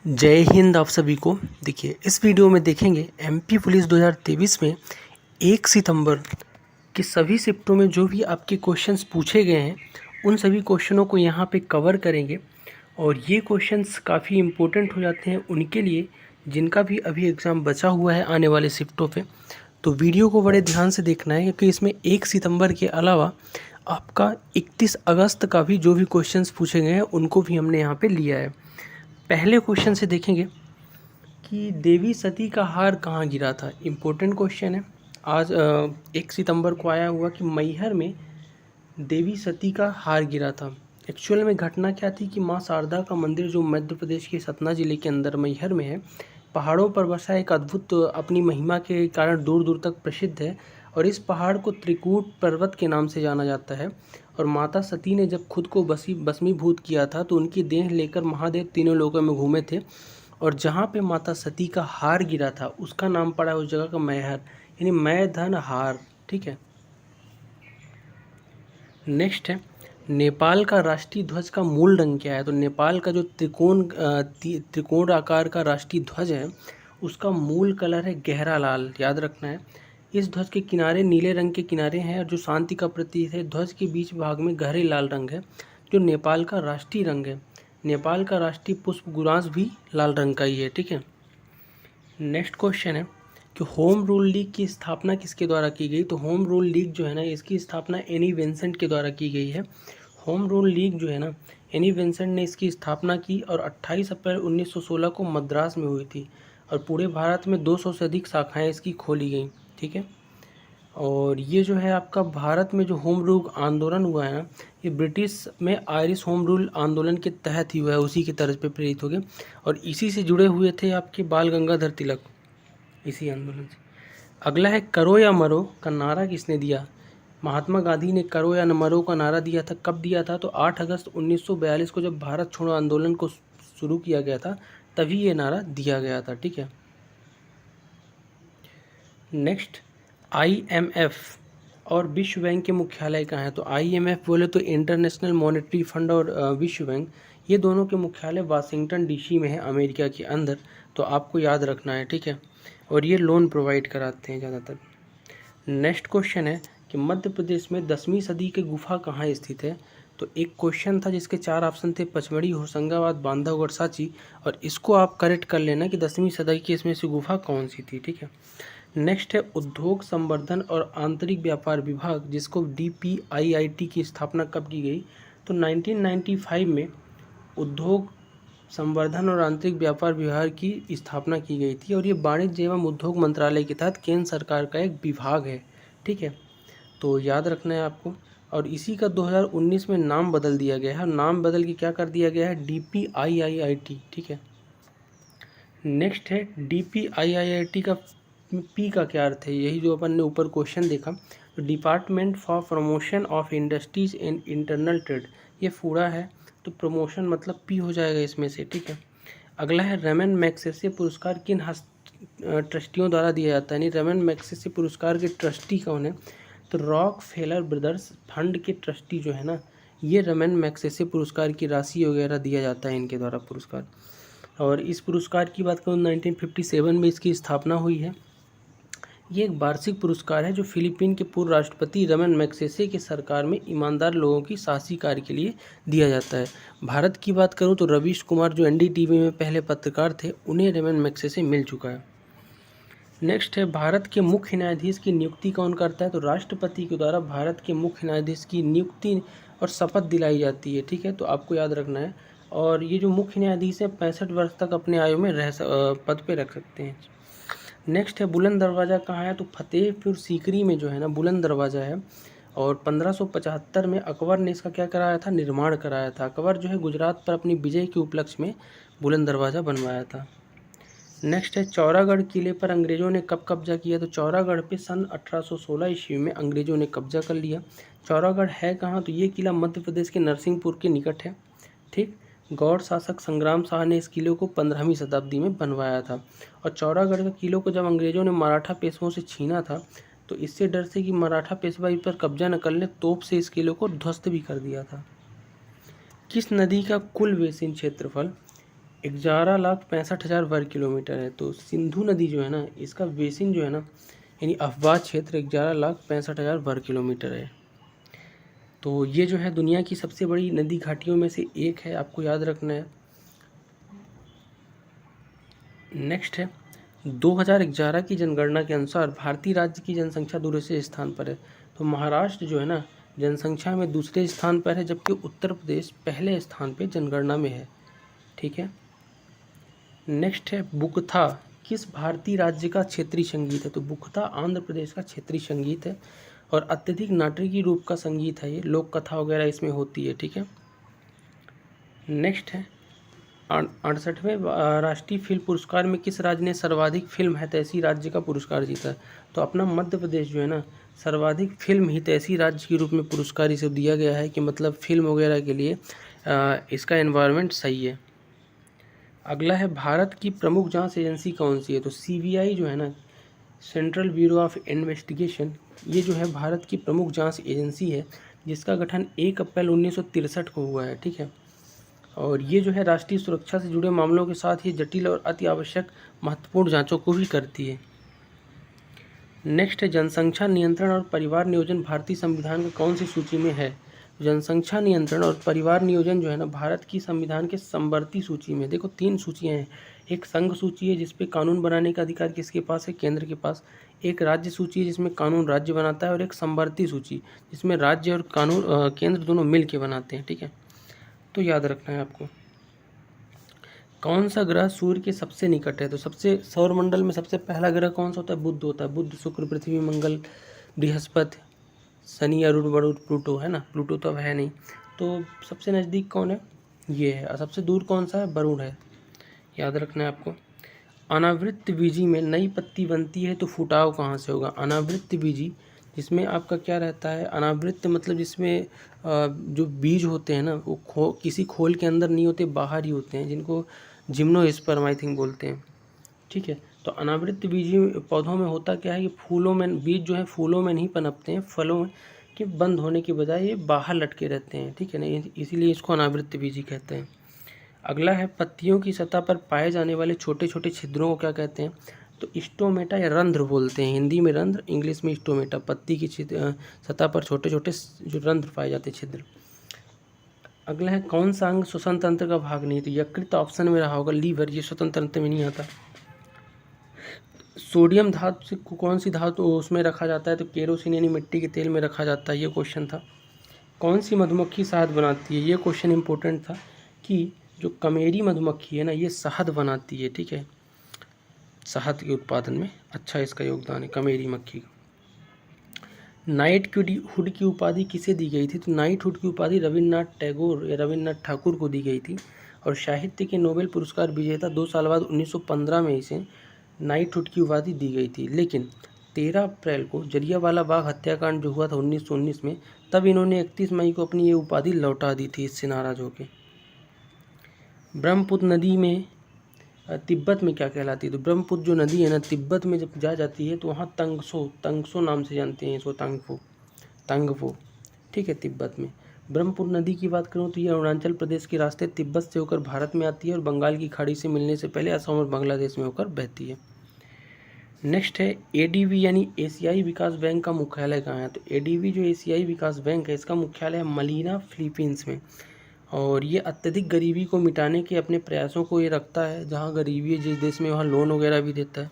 जय हिंद आप सभी को। देखिए इस वीडियो में देखेंगे एमपी पुलिस 2023 में 1 सितंबर के सभी शिफ्टों में जो भी आपके क्वेश्चंस पूछे गए हैं उन सभी क्वेश्चनों को यहाँ पे कवर करेंगे। और ये क्वेश्चंस काफ़ी इम्पोर्टेंट हो जाते हैं उनके लिए जिनका भी अभी एग्ज़ाम बचा हुआ है आने वाले शिफ्टों पे। तो वीडियो को बड़े ध्यान से देखना है क्योंकि इसमें 1 सितंबर के अलावा आपका 31 अगस्त का भी जो भी क्वेश्चंस पूछे गए हैं उनको भी हमने यहाँ पे लिया है। पहले क्वेश्चन से देखेंगे कि देवी सती का हार कहाँ गिरा था। इम्पोर्टेंट क्वेश्चन है। आज 1 सितंबर को आया हुआ कि मैहर में देवी सती का हार गिरा था। एक्चुअल में घटना क्या थी कि माँ शारदा का मंदिर जो मध्य प्रदेश के सतना जिले के अंदर मैहर में है, पहाड़ों पर बसा एक अद्भुत अपनी महिमा के कारण दूर दूर तक प्रसिद्ध है। और इस पहाड़ को त्रिकूट पर्वत के नाम से जाना जाता है। और माता सती ने जब खुद को भस्मीभूत किया था तो उनकी देह लेकर महादेव तीनों लोकों में घूमे थे। और जहाँ पे माता सती का हार गिरा था उसका नाम पड़ा है उस जगह का मैहर, यानी मैं धन हार। ठीक है। नेक्स्ट है नेपाल का राष्ट्रीय ध्वज का मूल रंग क्या है। तो नेपाल का जो त्रिकोण आकार का राष्ट्रीय ध्वज है उसका मूल कलर है गहरा लाल, याद रखना है। इस ध्वज के किनारे नीले रंग के किनारे हैं और जो शांति का प्रतीक है। ध्वज के बीच भाग में गहरे लाल रंग है जो नेपाल का राष्ट्रीय रंग है। नेपाल का राष्ट्रीय पुष्प गुरांस भी लाल रंग का ही है। ठीक है। नेक्स्ट क्वेश्चन है कि होम रूल लीग की स्थापना किसके द्वारा की गई। तो होम रूल लीग जो है ना इसकी स्थापना एनी बेसेंट के द्वारा की गई है। होम रूल लीग जो है ना एनी बेसेंट ने इसकी स्थापना की और 28 अप्रैल 1916 को मद्रास में हुई थी। और पूरे भारत में 200 से अधिक शाखाएं इसकी खोली गई। ठीक है। और ये जो है आपका भारत में जो होम रूल आंदोलन हुआ है ना ये ब्रिटिश में आयरिश होम रूल आंदोलन के तहत ही हुआ है, उसी की तर्ज पे प्रेरित हो गए। और इसी से जुड़े हुए थे आपके बाल गंगाधर तिलक, इसी आंदोलन से। अगला है करो या मरो का नारा किसने दिया। महात्मा गांधी ने करो या मरो का नारा दिया था। कब दिया था। तो 8 अगस्त 1942 को जब भारत छोड़ो आंदोलन को शुरू किया गया था तभी ये नारा दिया गया था। ठीक है। नेक्स्ट IMF और विश्व बैंक के मुख्यालय कहाँ है। तो IMF बोले तो इंटरनेशनल मॉनेटरी फंड और विश्व बैंक, ये दोनों के मुख्यालय वाशिंगटन DC में है अमेरिका के अंदर। तो आपको याद रखना है। ठीक है। और ये लोन प्रोवाइड कराते हैं ज़्यादातर। नेक्स्ट क्वेश्चन है कि मध्य प्रदेश में 10वीं सदी की गुफा कहाँ स्थित है। तो एक क्वेश्चन था जिसके 4 ऑप्शन थे, पचमढ़ी, होशंगाबाद, बांधवगढ़, सांची। और इसको आप करेक्ट कर लेना कि 10वीं सदी की इसमें से गुफा कौन सी थी। ठीक है। नेक्स्ट है उद्योग संवर्धन और आंतरिक व्यापार विभाग जिसको DPIIT की स्थापना कब की गई। तो 1995 में उद्योग संवर्धन और आंतरिक व्यापार विभाग की स्थापना की गई थी। और ये वाणिज्य एवं उद्योग मंत्रालय के तहत केंद्र सरकार का एक विभाग है। ठीक है। तो याद रखना है आपको। और इसी का 2019 में नाम बदल दिया गया है। नाम बदल के क्या कर दिया गया है, DPIIT। ठीक है। नेक्स्ट है DPIIT का P का क्या अर्थ है। यही जो अपन ने ऊपर क्वेश्चन देखा, तो department for promotion of industries and internal trade, ये पूरा है तो प्रमोशन मतलब P हो जाएगा इसमें से। ठीक है। अगला है रमन मैग्सेसे पुरस्कार किन ट्रस्टियों द्वारा दिया जाता है। यानी रमन मैग्सेसे पुरस्कार के ट्रस्टी कौन है। तो रॉक फेलर ब्रदर्स फंड के ट्रस्टी जो है ना ये रमन मैग्सेसे पुरस्कार की राशि वगैरह दिया जाता है इनके द्वारा पुरस्कार। और इस पुरस्कार की बात करूँ 1957 में इसकी स्थापना हुई है। ये एक वार्षिक पुरस्कार है जो फिलीपीन के पूर्व राष्ट्रपति रमन मैग्सेसे की सरकार में ईमानदार लोगों की साहसी कार्य के लिए दिया जाता है। भारत की बात करूं तो रवीश कुमार जो NDTV में पहले पत्रकार थे उन्हें रमन मैग्सेसे मिल चुका है। नेक्स्ट है भारत के मुख्य न्यायाधीश की नियुक्ति कौन करता है। तो राष्ट्रपति के द्वारा भारत के मुख्य न्यायाधीश की नियुक्ति और शपथ दिलाई जाती है। ठीक है। तो आपको याद रखना है। और ये जो मुख्य न्यायाधीश हैं 65 वर्ष तक अपने आयु में पद पे रख सकते हैं। नेक्स्ट है बुलंद दरवाज़ा कहाँ है। तो फतेहपुर सीकरी में जो है ना बुलंद दरवाज़ा है। और 1575 में अकबर ने इसका क्या कराया था, निर्माण कराया था। अकबर जो है गुजरात पर अपनी विजय के उपलक्ष्य में बुलंद दरवाज़ा बनवाया था। नेक्स्ट है चौरागढ़ किले पर अंग्रेज़ों ने कब कब्जा किया। तो चौरागढ़ पे सन 1816 ईस्वी में अंग्रेज़ों ने कब्जा कर लिया। चौरागढ़ है कहाँ। तो ये किला मध्य प्रदेश के नरसिंहपुर के निकट है। ठीक। गौड़ शासक संग्राम शाह ने इस किले को 15वीं शताब्दी में बनवाया था। और चौरागढ़ के किले को जब अंग्रेज़ों ने मराठा पेशवों से छीना था तो इससे डर से कि मराठा पेशवा इस पर कब्जा न कर ले तोप से इस किले को ध्वस्त भी कर दिया था। किस नदी का कुल बेसिन क्षेत्रफल 11,65,000 वर्ग किलोमीटर है। तो सिंधु नदी जो है ना, इसका बेसिन जो है ना, यानी अफवाह क्षेत्र 11,65,000 वर्ग किलोमीटर है। तो ये जो है दुनिया की सबसे बड़ी नदी घाटियों में से एक है, आपको याद रखना है। नेक्स्ट है 2011 की जनगणना के अनुसार भारतीय राज्य की जनसंख्या दूसरे स्थान पर है। तो महाराष्ट्र जो है ना, जनसंख्या में दूसरे स्थान पर है, जबकि उत्तर प्रदेश पहले स्थान पे जनगणना में है। ठीक है। नेक्स्ट है बुकथा किस भारतीय राज्य का क्षेत्रीय संगीत है। तो बुकथा आंध्र प्रदेश का क्षेत्रीय संगीत है और अत्यधिक नाटकीय रूप का संगीत है, ये लोक कथा वगैरह इसमें होती है। ठीक है। नेक्स्ट है 68वें राष्ट्रीय फिल्म पुरस्कार में किस राज्य ने सर्वाधिक फिल्म हितैषी राज्य का पुरस्कार जीता है। तो अपना मध्य प्रदेश जो है ना, सर्वाधिक फिल्म हितैषी राज्य के रूप में पुरस्कार इसे दिया गया है कि मतलब फिल्म वगैरह के लिए इसका एनवायरनमेंट सही है। अगला है भारत की प्रमुख जांच एजेंसी कौन सी है। तो CBI जो है ना, सेंट्रल ब्यूरो ऑफ इन्वेस्टिगेशन, ये जो है भारत की प्रमुख जांच एजेंसी है, जिसका गठन 1 अप्रैल 1963 को हुआ है। ठीक है। और ये जो है राष्ट्रीय सुरक्षा से जुड़े मामलों के साथ ही जटिल और अति आवश्यक महत्वपूर्ण जांचों को भी करती है। नेक्स्ट है जनसंख्या नियंत्रण और परिवार नियोजन भारतीय संविधान के कौन सी सूची में है। जनसंख्या नियंत्रण और परिवार नियोजन जो है ना, भारत की संविधान के समवर्ती सूची में। देखो 3 सूचियाँ हैं, एक संघ सूची है जिसपे कानून बनाने का अधिकार किसके पास है, केंद्र के पास। एक राज्य सूची है जिसमें कानून राज्य बनाता है, और एक समवर्ती सूची जिसमें राज्य और कानून केंद्र दोनों मिल के बनाते हैं। ठीक है। तो याद रखना है आपको। कौन सा ग्रह सूर्य के सबसे निकट है। तो सबसे सौरमंडल में सबसे पहला ग्रह कौन सा होता है, बुध होता है। बुध, शुक्र, पृथ्वी, मंगल, बृहस्पति, शनि, अरुण, वरुण, प्लूटो है ना। प्लूटो तो अब है नहीं। तो सबसे नज़दीक कौन है, ये है। और सबसे दूर कौन सा है, वरुण है। याद रखना है आपको। अनावृत बीजी में नई पत्ती बनती है तो फुटाव कहाँ से होगा। अनावृत बीजी जिसमें आपका क्या रहता है, अनावृत मतलब जिसमें जो बीज होते हैं ना, वो किसी खोल के अंदर नहीं होते, बाहर ही होते हैं, जिनको जिम्नोस्पर्म आई थिंक बोलते हैं। ठीक है। तो अनावृत बीजी पौधों में होता क्या है कि फूलों में बीज जो है फूलों में नहीं पनपते हैं, फलों के बंद होने की बजाय ये बाहर लटके रहते हैं। ठीक है ना, इसीलिए इसको अनावृत बीजी कहते हैं। अगला है पत्तियों की सतह पर पाए जाने वाले छोटे छोटे छिद्रों को क्या कहते हैं। तो स्टोमेटा या रंध्र बोलते हैं, हिंदी में रंध्र, इंग्लिश में स्टोमेटा। पत्ती की सतह पर छोटे छोटे जो रंध्र पाए जाते हैं, छिद्र। अगला है कौन सा अंग श्वसन तंत्र का भाग नहीं। तो यकृत ऑप्शन में रहा होगा, लीवर, ये स्वतंत्र तंत्र में नहीं आता। सोडियम धातु से कौन सी धातु उसमें रखा जाता है। तो केरोसिन यानी मिट्टी के तेल में रखा जाता है, ये क्वेश्चन था। कौन सी मधुमक्खी शहद बनाती है, ये क्वेश्चन इंपॉर्टेंट था कि जो कमेरी मधुमक्खी है ना, ये शहद बनाती है। ठीक है, शहद के उत्पादन में अच्छा इसका योगदान है कमेरी मक्खी का। नाइट हुड की उपाधि किसे दी गई थी। तो नाइट हुड की उपाधि रविन्द्रनाथ टैगोर या रविन्द्रनाथ ठाकुर को दी गई थी। और साहित्य के नोबेल पुरस्कार विजेता 2 साल बाद 1915 में इसे नाइट हुड की उपाधि दी गई थी। लेकिन 13 अप्रैल को जलियांवाला बाग हत्याकांड जो हुआ था 1919 में, तब इन्होंने 31 मई को अपनी ये उपाधि लौटा दी थी इससे नाराज होकर। ब्रह्मपुत्र नदी में तिब्बत में क्या कहलाती है। तो ब्रह्मपुत्र जो नदी है ना, तिब्बत में जब जा जाती है तो वहाँ तंगसो नाम से जानते हैं इसको, तंगफो। ठीक है, तिब्बत में। ब्रह्मपुत्र नदी की बात करूँ तो ये अरुणाचल प्रदेश के रास्ते तिब्बत से होकर भारत में आती है और बंगाल की खाड़ी से मिलने से पहले असम और बांग्लादेश में होकर बहती है। नेक्स्ट है ADB यानी एशियाई विकास बैंक का मुख्यालय कहाँ है। तो ADB जो एशियाई विकास बैंक है, इसका मुख्यालय है मनीला, फिलीपींस में। और ये अत्यधिक गरीबी को मिटाने के अपने प्रयासों को ये रखता है, जहाँ गरीबी है जिस देश में वहाँ लोन वगैरह भी देता है।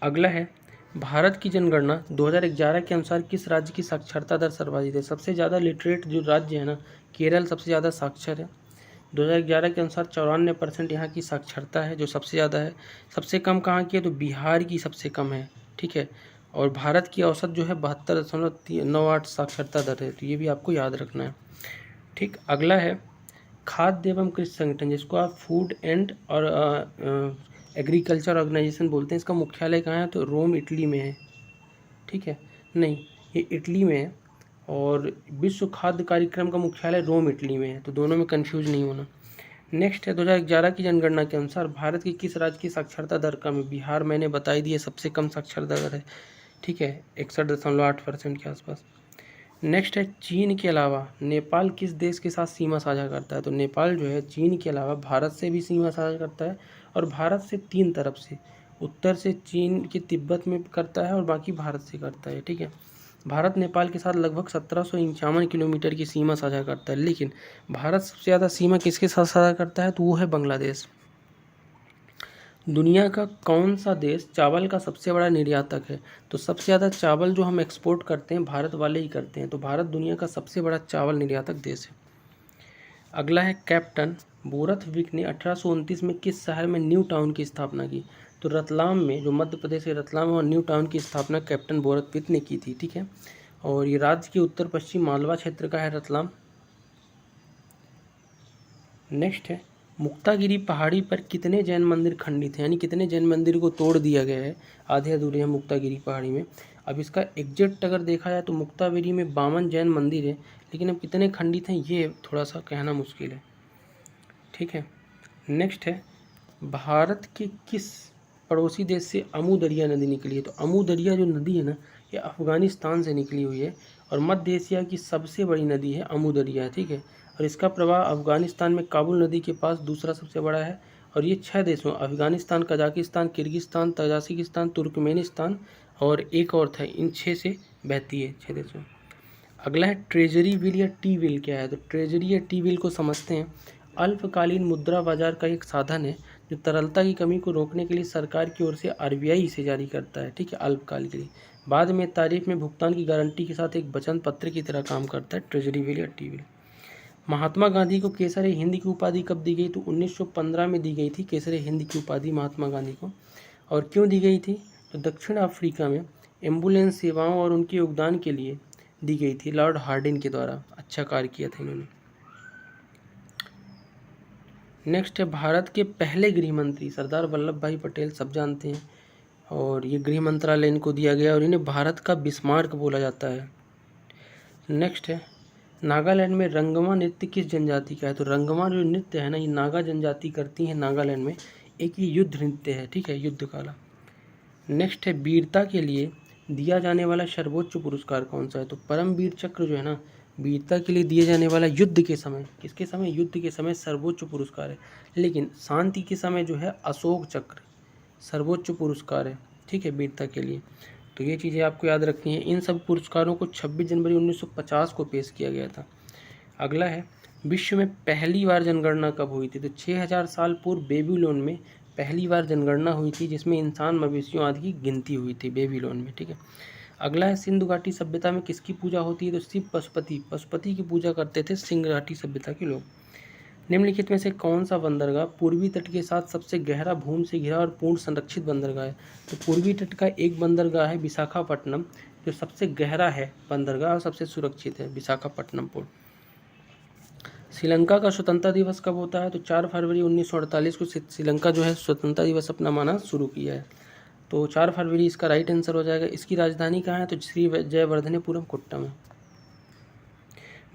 अगला है भारत की जनगणना 2011 के अनुसार किस राज्य की साक्षरता दर सर्वाधिक है। सबसे ज़्यादा लिटरेट जो राज्य है ना, केरल सबसे ज़्यादा साक्षर है। 2011 के अनुसार 94% यहाँ की साक्षरता है, जो सबसे ज़्यादा है। सबसे कम कहाँ की है, तो बिहार की सबसे कम है। ठीक है। और भारत की औसत जो है 72.98 साक्षरता दर है, तो ये भी आपको याद रखना है। ठीक। अगला है खाद्य एवं कृषि संगठन, जिसको आप फूड एंड और एग्रीकल्चर ऑर्गेनाइजेशन बोलते हैं, इसका मुख्यालय कहाँ है। तो रोम, इटली में है। ठीक है, नहीं, ये इटली में है। और विश्व खाद्य कार्यक्रम का मुख्यालय रोम, इटली में है। तो दोनों में कंफ्यूज नहीं होना। नेक्स्ट है 2011 की जनगणना के अनुसार भारत की किस राज्य की साक्षरता दर कम है। बिहार मैंने बताई दी है, सबसे कम साक्षरता दर है। ठीक है, 61.8% के आसपास। नेक्स्ट है चीन के अलावा नेपाल किस देश के साथ सीमा साझा करता है? तो नेपाल जो है चीन के अलावा भारत से भी सीमा साझा करता है, और भारत से 3 तरफ से, उत्तर से चीन के तिब्बत में करता है और बाकी भारत से करता है, ठीक है। भारत नेपाल के साथ लगभग 1751 किलोमीटर की सीमा साझा करता है, लेकिन भारत सबसे ज़्यादा सीमा किसके साथ साझा करता है? तो वो है बांग्लादेश। दुनिया का कौन सा देश चावल का सबसे बड़ा निर्यातक है? तो सबसे ज़्यादा चावल जो हम एक्सपोर्ट करते हैं भारत वाले ही करते हैं, तो भारत दुनिया का सबसे बड़ा चावल निर्यातक देश है। अगला है कैप्टन बोरथविक ने 1829 में किस शहर में न्यू टाउन की स्थापना की? तो रतलाम में, जो मध्य प्रदेश के रतलाम और न्यू टाउन की स्थापना कैप्टन बोरथविक ने की थी, ठीक है। और ये राज्य के उत्तर पश्चिम मालवा क्षेत्र का है रतलाम। नेक्स्ट है मुक्तागिरी पहाड़ी पर कितने जैन मंदिर खंडित हैं, यानी कितने जैन मंदिर को तोड़ दिया गया है, आधे अधूरे हैं मुक्तागिरी पहाड़ी में। अब इसका एग्जैक्ट अगर देखा जाए तो मुक्तागिरी में 52 जैन मंदिर है, लेकिन अब कितने खंडित हैं ये थोड़ा सा कहना मुश्किल है, ठीक है। नेक्स्ट है भारत के किस पड़ोसी देश से अमू दरिया नदी निकली है? तो अमू दरिया जो नदी है ना, ये अफ़गानिस्तान से निकली हुई है, और मध्य एशिया की सबसे बड़ी नदी है अमू दरिया, ठीक है। और इसका प्रवाह अफ़गानिस्तान में काबुल नदी के पास दूसरा सबसे बड़ा है, और ये 6 देशों Afghanistan, Kazakhstan, Kyrgyzstan, Tajikistan, Turkmenistan और एक और था, इन 6 से बहती है, 6 देशों। अगला है ट्रेजरी बिल या टी बिल क्या है? तो ट्रेजरी या टी बिल को समझते हैं। अल्पकालीन मुद्रा बाजार का एक साधन है जो तरलता की कमी को रोकने के लिए सरकार की ओर से आरबीआई इसे जारी करता है, ठीक है, अल्पकाल के लिए। बाद में तारीफ में भुगतान की गारंटी के साथ एक वचन पत्र की तरह काम करता है ट्रेजरी बिल या टी बिल। महात्मा गांधी को केसर हिंद की उपाधि कब दी गई? तो 1915 में दी गई थी केसर हिंद की उपाधि महात्मा गांधी को। और क्यों दी गई थी? तो दक्षिण अफ्रीका में एम्बुलेंस सेवाओं और उनके योगदान के लिए दी गई थी, लॉर्ड हार्डिन के द्वारा। अच्छा कार्य किया था इन्होंने। नेक्स्ट है भारत के पहले गृह मंत्री सरदार वल्लभ भाई पटेल, सब जानते हैं, और ये गृह मंत्रालय इनको दिया गया और इन्हें भारत का बिस्मार्क बोला जाता है। नेक्स्ट है नागालैंड में रंगमा नृत्य किस जनजाति का है? तो रंगमा जो नृत्य है ना, ये नागा जनजाति करती है नागालैंड में, एक ये युद्ध नृत्य है, ठीक है, युद्ध काला। नेक्स्ट है वीरता के लिए दिया जाने वाला सर्वोच्च पुरस्कार कौन सा है? तो परमवीर चक्र जो है ना, वीरता के लिए दिए जाने वाला युद्ध के समय, किसके समय? युद्ध के समय सर्वोच्च पुरस्कार है। लेकिन शांति के समय जो है अशोक चक्र सर्वोच्च पुरस्कार है, ठीक है, वीरता के लिए। तो ये चीज़ें आपको याद रखनी है। इन सब पुरस्कारों को 26 जनवरी 1950 को पेश किया गया था। अगला है विश्व में पहली बार जनगणना कब हुई थी? तो 6000 साल पूर्व बेबीलोन में पहली बार जनगणना हुई थी, जिसमें इंसान, मवेशियों आदि की गिनती हुई थी बेबीलोन में, ठीक है। अगला है सिंधु घाटी सभ्यता में किसकी पूजा होती है? तो शिव पशुपति की पूजा करते थे सिंधु घाटी सभ्यता के लोग। निम्नलिखित में से कौन सा बंदरगाह पूर्वी तट के साथ सबसे गहरा भूमि से घिरा और पूर्ण संरक्षित बंदरगाह है? तो पूर्वी तट का एक बंदरगाह है विशाखापट्टनम, जो सबसे गहरा है बंदरगाह और सबसे सुरक्षित है, विशाखापट्टनम पोर्ट। श्रीलंका का स्वतंत्रता दिवस कब होता है? तो 4 फरवरी 1948 को श्रीलंका जो है स्वतंत्रता दिवस अपना माना शुरू किया है। तो 4 फरवरी इसका राइट आंसर हो जाएगा। इसकी राजधानी कहाँ है? तो श्री जयवर्धनेपुरम कुट्टम है।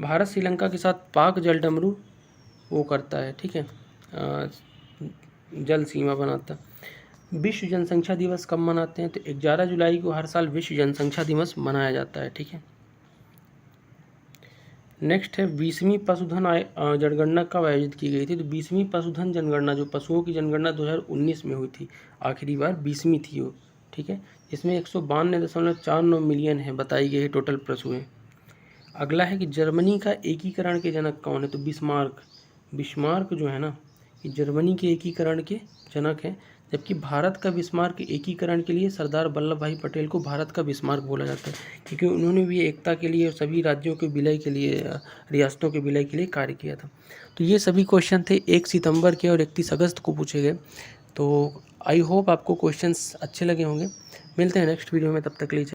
भारत श्रीलंका के साथ पाक जलडमरू वो करता है, ठीक है, जल सीमा बनाता है। विश्व जनसंख्या दिवस कब मनाते हैं? तो 11 जुलाई को हर साल विश्व जनसंख्या दिवस मनाया जाता है, ठीक है। नेक्स्ट है 20वीं पशुधन जनगणना कब आयोजित की गई थी? तो 20वीं पशुधन जनगणना, जो पशुओं की जनगणना 2019 में हुई थी, आखिरी बार 20वीं थी वो, ठीक है। इसमें 192.49 मिलियन है बताई गई टोटल पशुएं। अगला है कि जर्मनी का एकीकरण के जनक कौन है? तो बिस्मार्क जो है ना, ये जर्मनी के एकीकरण के जनक हैं, जबकि भारत का बिस्मार्क एकीकरण के लिए सरदार वल्लभ भाई पटेल को भारत का बिस्मार्क बोला जाता है, क्योंकि उन्होंने भी एकता के लिए और सभी राज्यों के विलय के लिए, रियासतों के विलय के लिए कार्य किया था। तो ये सभी क्वेश्चन थे 1 सितंबर के और 31 अगस्त को पूछे गए। तो आई होप आपको क्वेश्चंस अच्छे लगे होंगे। मिलते हैं नेक्स्ट वीडियो में, तब तक के लिए।